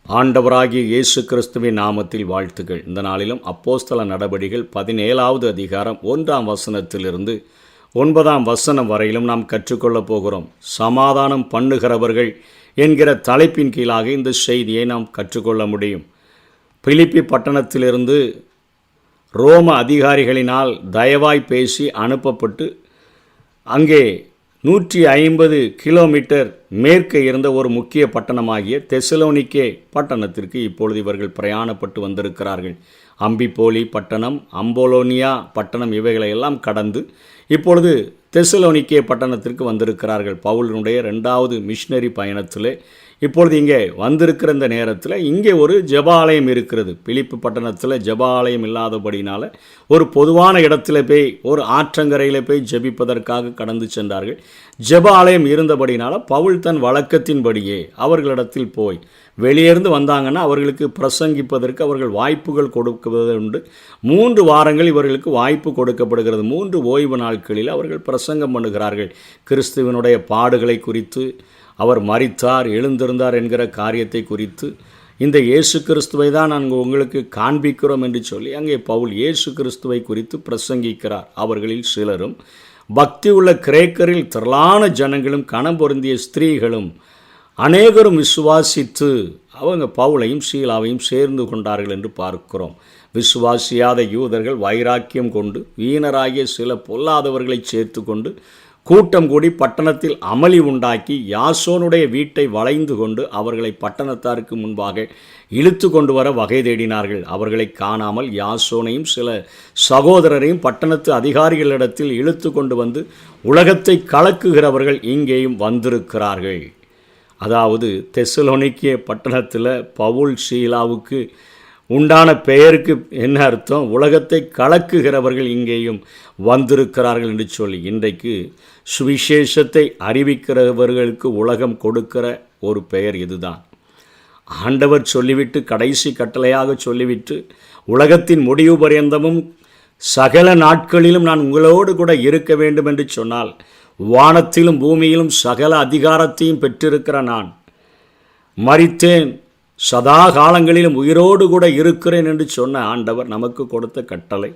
ஆண்டவராகிய இயேசு கிறிஸ்துவின் நாமத்தில் வாழ்த்துக்கள். இந்த நாளிலும் அப்போஸ்தல நடபடிகள் 17வது அதிகாரம் 1ஆம் வசனத்திலிருந்து 9ஆம் வசனம் வரையிலும் நாம் கற்றுக்கொள்ளப் போகிறோம். சமாதானம் பண்ணுகிறவர்கள் என்கிற தலைப்பின் கீழாக இந்த செய்தியை நாம் கற்றுக்கொள்ள முடியும். பிலிப்பி பட்டணத்திலிருந்து ரோம அதிகாரிகளினால் தயவாய் பேசி அனுப்பப்பட்டு அங்கே 150 கிலோமீட்டர் மேற்கே இருந்த ஒரு முக்கிய பட்டணமாகிய தெசலோனிக்கே பட்டணத்திற்கு இப்பொழுது இவர்கள் பிரயாணப்பட்டு வந்திருக்கிறார்கள். அம்பிபோலி பட்டணம், அம்போலோனியா பட்டணம் இவைகளையெல்லாம் கடந்து இப்பொழுது தெசலோனிக்கே பட்டணத்திற்கு வந்திருக்கிறார்கள். பவுலினுடைய 2வது மிஷனரி பயணத்திலே இப்பொழுது இங்கே வந்திருக்கிற இந்த நேரத்தில் இங்கே ஒரு ஜெப ஆலயம் இருக்கிறது. பிலிப்பு பட்டணத்தில் ஜெப ஆலயம் இல்லாதபடினால ஒரு பொதுவான இடத்துல போய் ஒரு ஆற்றங்கரையில் போய் ஜெபிப்பதற்காக கடந்து சென்றார்கள். ஜெப ஆலயம் இருந்தபடினால பவுல் தன் வழக்கத்தின்படியே அவர்களிடத்தில் போய் வெளியேருந்து வந்தாங்கன்னா அவர்களுக்கு பிரசங்கிப்பதற்கு அவர்கள் வாய்ப்புகள் கொடுக்குவது உண்டு. 3 வாரங்கள் இவர்களுக்கு வாய்ப்பு கொடுக்கப்படுகிறது. 3 ஓய்வு நாட்களில் அவர்கள் பிரசங்கம் பண்ணுகிறார்கள். கிறிஸ்துவனுடைய பாடுகளை குறித்து, அவர் மரித்தார், எழுந்திருந்தார் என்கிற காரியத்தை குறித்து, இந்த இயேசு கிறிஸ்துவை தான் நாங்கள் உங்களுக்கு காண்பிக்கிறோம் என்று சொல்லி அங்கே பவுல் இயேசு கிறிஸ்துவை குறித்து பிரசங்கிக்கிறார். அவர்களில் சிலரும் பக்தி உள்ள கிரேக்கரில் திரளான ஜனங்களும் கணம் பொருந்திய ஸ்திரீகளும் அநேகரும் விசுவாசித்து அவங்க பவுலையும் சீலாவையும் சேர்ந்து கொண்டார்கள் என்று பார்க்கிறோம். விசுவாசியாத யூதர்கள் வைராக்கியம் கொண்டு வீணராகிய சில பொல்லாதவர்களை சேர்த்து கொண்டு கூட்டம் கூடி பட்டணத்தில் அமளி உண்டாக்கி யாசோனுடைய வீட்டை வளைந்து கொண்டு அவர்களை பட்டணத்தாருக்கு முன்பாக இழுத்து கொண்டு வர வகை தேடினார்கள். அவர்களை காணாமல் யாசோனையும் சில சகோதரரையும் பட்டணத்து அதிகாரிகளிடத்தில் இழுத்து கொண்டு வந்து உலகத்தை கலக்குகிறவர்கள் இங்கேயும் வந்திருக்கிறார்கள். அதாவது தெசலோனிக்கே பட்டணத்தில் பவுல் சீலாவுக்கு உண்டான பெயருக்கு என்ன அர்த்தம்? உலகத்தை கலக்குகிறவர்கள் இங்கேயும் வந்திருக்கிறார்கள் என்று சொல்லி இன்றைக்கு சுவிசேஷத்தை அறிவிக்கிறவர்களுக்கு உலகம் கொடுக்கிற ஒரு பெயர் இதுதான். ஆண்டவர் சொல்லிவிட்டு கடைசி கட்டளையாக சொல்லிவிட்டு உலகத்தின் முடிவு பரியந்தமும் சகல நாட்களிலும் நான் உங்களோடு கூட இருக்க வேண்டும் என்று சொன்னால், வானத்திலும் பூமியிலும் சகல அதிகாரத்தையும் பெற்றிருக்கிற நான் மரித்தேன், சதா காலங்களிலும் உயிரோடு கூட இருக்கிறேன் என்று சொன்ன ஆண்டவர் நமக்கு கொடுத்த கட்டளை,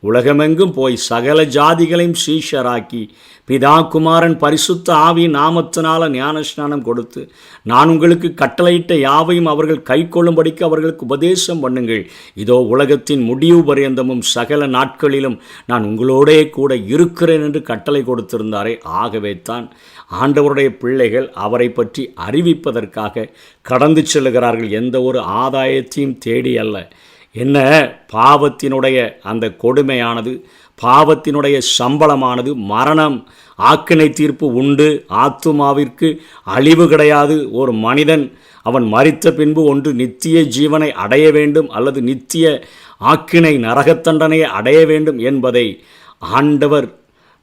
உலகமெங்கும் போய் சகல ஜாதிகளையும் சீஷராக்கி பிதா குமாரன் பரிசுத்த ஆவி நாமத்தினால ஞானஸ்நானம் கொடுத்து நான் உங்களுக்கு கட்டளையிட்ட யாவையும் அவர்கள் கை கொள்ளும்படிக்கு அவர்களுக்கு உபதேசம் பண்ணுங்கள். இதோ உலகத்தின் முடிவு பரியந்தமும் சகல நாட்களிலும் நான் உங்களோடே கூட இருக்கிறேன் என்று கட்டளை கொடுத்திருந்தாரே. ஆகவே தான் ஆண்டவருடைய பிள்ளைகள் அவரை பற்றி அறிவிப்பதற்காக கடந்து செல்லுகிறார்கள். எந்த ஒரு ஆதாயத்தையும் தேடி அல்ல. என்ன, பாவத்தினுடைய அந்த கொடுமையானது, பாவத்தினுடைய சம்பளமானது மரணம், ஆக்கினை தீர்ப்பு உண்டு, ஆத்துமாவிற்கு அழிவு கிடையாது. ஒரு மனிதன் அவன் மரித்த பின்பு ஒன்று நித்திய ஜீவனை அடைய வேண்டும் அல்லது நித்திய ஆக்கினை நரகத்தண்டனையை அடைய வேண்டும் என்பதை ஆண்டவர்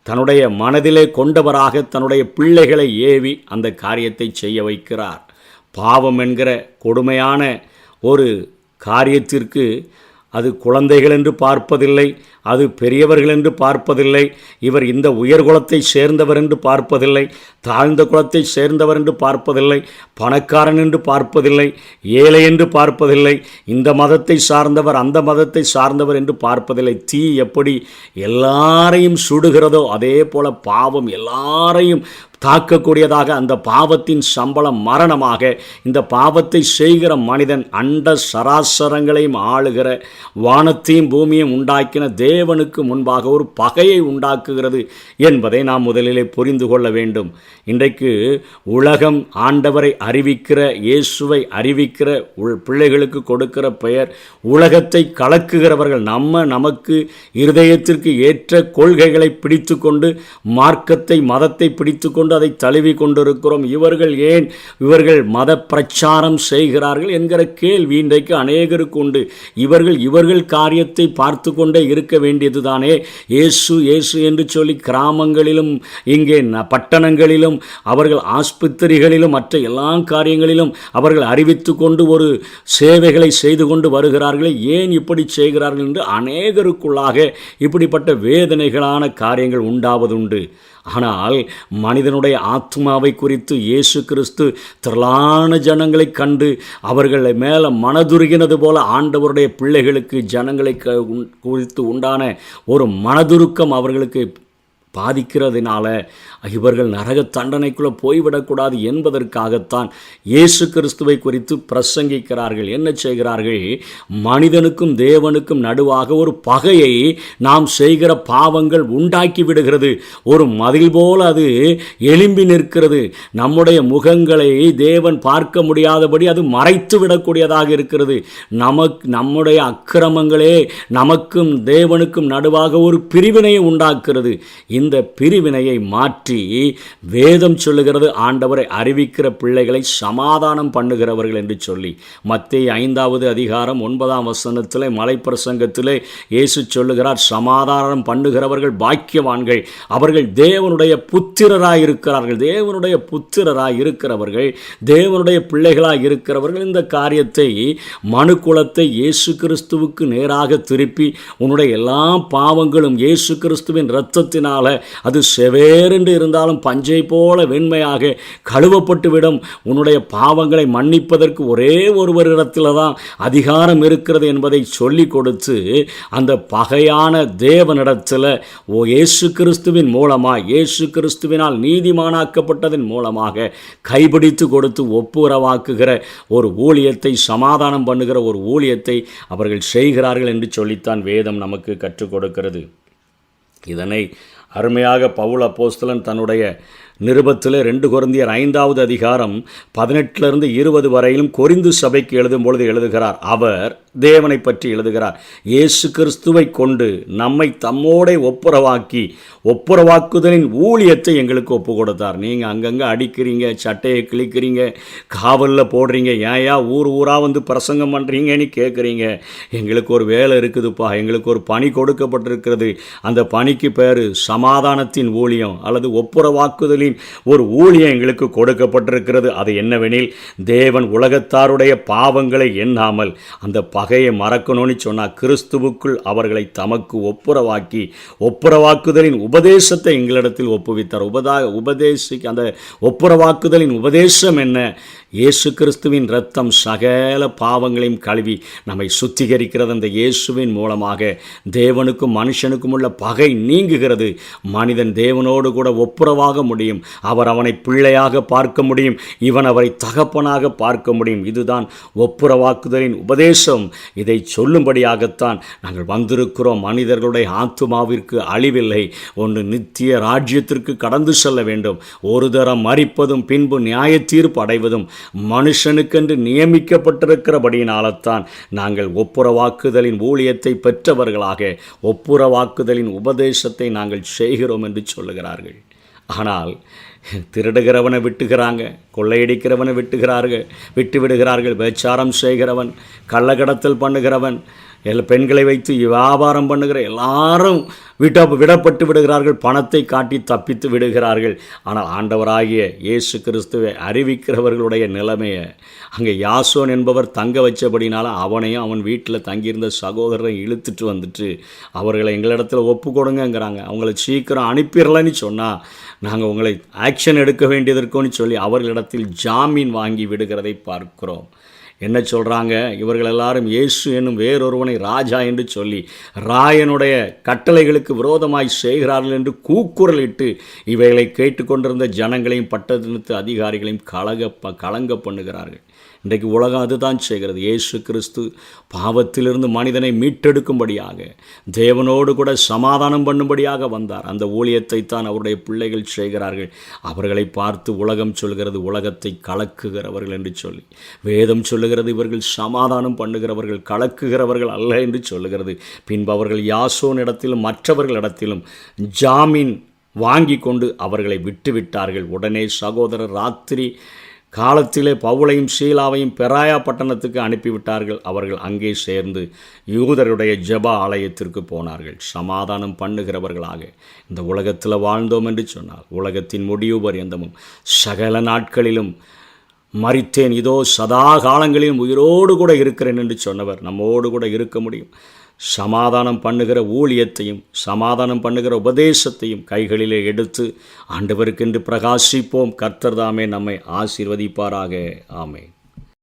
தன்னுடைய மனதிலே கொண்டவராக தன்னுடைய பிள்ளைகளை ஏவி அந்த காரியத்தை செய்ய வைக்கிறார். பாவம் என்கிற கொடுமையான ஒரு காரியத்திற்கு அது குழந்தைகள் என்று பார்ப்பதில்லை, அது பெரியவர்கள் என்று பார்ப்பதில்லை, இவர் இந்த உயர்குலத்தை சேர்ந்தவர் என்று பார்ப்பதில்லை, தாழ்ந்த குலத்தை சேர்ந்தவர் என்று பார்ப்பதில்லை, பணக்காரன் என்று பார்ப்பதில்லை, ஏழை என்று பார்ப்பதில்லை, இந்த மதத்தை சார்ந்தவர் அந்த மதத்தை சார்ந்தவர் என்று பார்ப்பதில்லை. தீ எப்படி எல்லாரையும் சுடுகிறதோ அதே போல பாவம் எல்லாரையும் தாக்கக்கூடியதாக, அந்த பாவத்தின் சம்பளம் மரணமாக, இந்த பாவத்தை செய்கிற மனிதன் அண்ட சராசரங்களையும் ஆளுகிற வானத்தையும் பூமியையும் உண்டாக்கின தேவனுக்கு முன்பாக ஒரு பகையை உண்டாக்குகிறது என்பதை நாம் முதலிலே புரிந்து கொள்ள வேண்டும். இன்றைக்கு உலகம் ஆண்டவரை அறிவிக்கிற, இயேசுவை அறிவிக்கிற பிள்ளைகளுக்கு கொடுக்கிற பெயர் உலகத்தை கலக்குகிறவர்கள். நமக்கு இருதயத்திற்கு ஏற்ற கொள்கைகளை பிடித்து கொண்டு, மார்க்கத்தை மதத்தை பிடித்து கொண்டு அதை தழுவி கொண்டிருக்கிறோம். இவர்கள் மத பிரச்சாரம் செய்கிறார்கள் என்கிற கேள்வி இன்றைக்கு அநேகருக்கு உண்டு. இவர்கள் காரியத்தை பார்த்து கொண்டே இருக்க வேண்டியதுதானே. இயேசு இயேசு என்று சொல்லி கிராமங்களிலும் இங்கே பட்டணங்களிலும் அவர்கள் ஆஸ்பத்திரிகளிலும் மற்ற எல்லா காரியங்களிலும் அவர்கள் அறிவித்து கொண்டு ஒரு சேவைகளை செய்து கொண்டு வருகிறார்களே. ஏன் இப்படி செய்கிறார்கள் என்று அநேகருக்குள்ளாக இப்படிப்பட்ட வேதனைகளான காரியங்கள் உண்டாவதுண்டு. ஆனால் மனிதனுடைய ஆத்மாவை குறித்து இயேசு கிறிஸ்து திரளான ஜனங்களை கண்டு அவர்களை மேலே மனதுருகினது போல ஆண்டவருடைய பிள்ளைகளுக்கு ஜனங்களை குறித்து உண்டான ஒரு மனதுருக்கம் அவர்களுக்கு பாதிக்கிறதுனால இவர்கள் நரக தண்டனைக்குள்ளே போய்விடக்கூடாது என்பதற்காகத்தான் இயேசு கிறிஸ்துவை குறித்து பிரசங்கிக்கிறார்கள். என்ன செய்கிறார்கள்? மனிதனுக்கும் தேவனுக்கும் நடுவாக ஒரு பகையை நாம் செய்கிற பாவங்கள் உண்டாக்கி விடுகிறது. ஒரு மதில் போல அது எழும்பி நிற்கிறது. நம்முடைய முகங்களை தேவன் பார்க்க முடியாதபடி அது மறைத்து விடக்கூடியதாக இருக்கிறது. நம்முடைய அக்கிரமங்களே நமக்கும் தேவனுக்கும் நடுவாக ஒரு பிரிவினையை உண்டாக்குறது. இந்த பிரிவினையை மாற்றி வேதம் சொல்லுகிறது, ஆண்டவரை அறிவிக்கிற பிள்ளைகளை சமாதானம் பண்ணுகிறவர்கள் என்று சொல்லி. மத்தேயு 5வது அதிகாரம் 9ஆம் வசனத்திலே மலைப்பிரசங்கத்திலே இயேசு சொல்லுகிறார், சமாதானம் பண்ணுகிறவர்கள் பாக்கியவான்கள், அவர்கள் தேவனுடைய புத்திரராய் இருக்கிறார்கள். தேவனுடைய புத்திரராய் இருக்கிறவர்கள், தேவனுடைய பிள்ளைகளாய் இருக்கிறவர்கள் இந்த காரியத்தை, மனு குலத்தை இயேசு கிறிஸ்துவுக்கு நேராக திருப்பி உன்னுடைய எல்லா பாவங்களும் இயேசு கிறிஸ்துவின் இரத்தத்தினால அது செவேரென்று இருந்தாலும் பஞ்சை போல வெண்மையாக கழுவப்பட்டுவிடும். உன்னுடைய பாவங்களை மன்னிப்பதற்கு ஒரே ஒருவரிடத்தில் தான் அதிகாரம் இருக்கிறது என்பதை சொல்லிக் கொடுத்து அந்த பகையான தேவனிடத்தில் இயேசு கிறிஸ்துவின் மூலமாக, இயேசு கிறிஸ்துவினால் நீதிமானாக்கப்பட்டதன் மூலமாக கைபிடித்து கொடுத்து ஒப்புரவாக்குகிற ஒரு ஊழியத்தை, சமாதானம் பண்ணுகிற ஒரு ஊழியத்தை அவர்கள் செய்கிறார்கள் என்று சொல்லித்தான் வேதம் நமக்கு கற்றுக் கொடுக்கிறது. இதனை அருமையாக பவுல் அப்போஸ்தலன் தன்னுடைய நிருபத்தில் 2 கொரிந்தியர் 5வது அதிகாரம் 18 20 வரையிலும் கொரிந்து சபைக்கு எழுதும் பொழுது எழுதுகிறார். அவர் தேவனை பற்றி எழுதுகிறார், இயேசு கிறிஸ்துவை கொண்டு நம்மை தம்மோடே ஒப்புரவாக்குதலின் ஊழியத்தை எங்களுக்கு ஒப்பு கொடுத்தார். நீங்கள் அங்கங்கே அடிக்கிறீங்க, சட்டையை கிழிக்கிறீங்க, காவலில் போடுறீங்க, ஏயா ஊராக வந்து பிரசங்கம் பண்ணுறீங்கன்னு கேட்குறீங்க. எங்களுக்கு ஒரு வேலை இருக்குதுப்பா, எங்களுக்கு ஒரு பணி கொடுக்கப்பட்டிருக்கிறது. அந்த பணிக்கு பேர் சமாதானத்தின் ஊழியம் அல்லது ஒப்புரவாக்குதலின் ஒரு ஊழியம் எங்களுக்கு கொடுக்கப்பட்டிருக்கிறது. அது என்னவெனில், தேவன் உலகத்தாருடைய பாவங்களை எண்ணாமல் அந்த பகையை மறக்கணும்னு சொன்னால் கிறிஸ்துவுக்குள் அவர்களை தமக்கு ஒப்புரவாக்குதலின் உபதேசத்தை எங்களிடத்தில் ஒப்புவித்தார். அந்த ஒப்புரவாக்குதலின் உபதேசம் என்ன? இயேசு கிறிஸ்துவின் இரத்தம் சகல பாவங்களையும் கழுவி நம்மை சுத்திகரிக்கிறது. அந்த இயேசுவின் மூலமாக தேவனுக்கும் மனுஷனுக்கும் உள்ள பகை நீங்குகிறது. மனிதன் தேவனோடு கூட ஒப்புரவாக முடியும். அவர் அவனை பிள்ளையாக பார்க்க முடியும், இவன் அவரை தகப்பனாக பார்க்க முடியும். இதுதான் ஒப்புரவாக்குதலின் உபதேசம். இதை சொல்லும்படியாகத்தான் நாங்கள் வந்திருக்கிறோம். மனிதர்களுடைய ஆத்துமாவிற்கு அழிவில்லை, ஒன்று நித்திய ராஜ்யத்திற்கு கடந்து செல்ல வேண்டும். ஒரு தரம் மரிப்பதும் பின்பு நியாய தீர்ப்பு அடைவதும் மனுஷனுக்கென்று நியமிக்கப்பட்டிருக்கிறபடியினால்தான் நாங்கள் ஒப்புரவாக்குதலின் ஊழியத்தை பெற்றவர்களாக ஒப்புரவாக்குதலின் உபதேசத்தை நாங்கள் செய்கிறோம் என்று சொல்லுகிறார்கள். ஆனால் திருடுகிறவனை விட்டுகிறாங்க, கொள்ளையடிக்கிறவனை விட்டு விடுகிறார்கள். விபச்சாரம் செய்கிறவன், கள்ளக்கடத்தல் பண்ணுகிறவன், பெண்களை வைத்து வியாபாரம் பண்ணுகிற எல்லாரும் விடப்பட்டு விடுகிறார்கள், பணத்தை காட்டி தப்பித்து விடுகிறார்கள். ஆனால் ஆண்டவராகிய இயேசு கிறிஸ்துவை அறிவிக்கிறவர்களுடைய நிலைமையை அங்கே யாசோன் என்பவர் தங்க வச்சபடினால அவனையும் அவன் வீட்டில் தங்கியிருந்த சகோதரரை இழுத்துட்டு வந்துட்டு அவர்களை எங்களிடத்தில் ஒப்பு கொடுங்கிறாங்க. அவங்கள சீக்கிரம் அனுப்பிடலன்னு சொன்னால் நாங்கள் உங்களை ஆக்ஷன் எடுக்க வேண்டியதற்குன்னு சொல்லி அவர்களிடத்தில் ஜாமீன் வாங்கி விடுகிறதை பார்க்கிறோம். என்ன சொல்கிறாங்க? இவர்கள் எல்லாரும் இயேசு என்னும் வேறொருவனை ராஜா என்று சொல்லி ராயனுடைய கட்டளைகளுக்கு விரோதமாய் செய்கிறார்கள் என்று கூக்குரலிட்டு இவைகளை கேட்டுக்கொண்டிருந்த ஜனங்களையும் பட்டணத்து அதிகாரிகளையும் கலங்க பண்ணுகிறார்கள். இன்றைக்கு உலகம் அதுதான் செய்கிறது. இயேசு கிறிஸ்து பாவத்திலிருந்து மனிதனை மீட்டெடுக்கும்படியாக, தேவனோடு கூட சமாதானம் பண்ணும்படியாக வந்தார். அந்த ஊழியத்தை தான் அவருடைய பிள்ளைகள் செய்கிறார்கள். அவர்களை பார்த்து உலகம் சொல்கிறது உலகத்தை கலக்குகிறவர்கள் என்று சொல்லி. வேதம் சொல்லுகிறது இவர்கள் சமாதானம் பண்ணுகிறவர்கள், கலக்குகிறவர்கள் அல்ல என்று சொல்லுகிறது. பின்பு அவர்கள் யாசோனிடத்திலும் மற்றவர்களிடத்திலும் ஜாமீன் வாங்கி கொண்டு அவர்களை விட்டுவிட்டார்கள். உடனே சகோதரர் ராத்திரி காலத்திலே பவுலையும் சீலாவையும் பெராயா பட்டணத்துக்கு அனுப்பிவிட்டார்கள். அவர்கள் அங்கே சேர்ந்து யூதருடைய ஜெப ஆலயத்திற்கு போனார்கள். சமாதானம் பண்ணுகிறவர்களாக இந்த உலகத்தில் வாழ்ந்தோம் என்று சொன்னால் உலகத்தின் முடிவு பரியந்தமும் சகல நாட்களிலும் மரித்தேன், இதோ சதா காலங்களிலும் உயிரோடு கூட இருக்கிறேன் என்று சொன்னவர் நம்மோடு கூட இருக்க முடியும். சமாதானம் பண்ணுகிற ஊழியத்தையும் சமாதானம் பண்ணுகிற உபதேசத்தையும் கைகளிலே எடுத்து ஆண்டவருக்கென்று பிரகாசிப்போம். கர்த்தர் தாமே நம்மை ஆசீர்வதிப்பாராக. ஆமென்.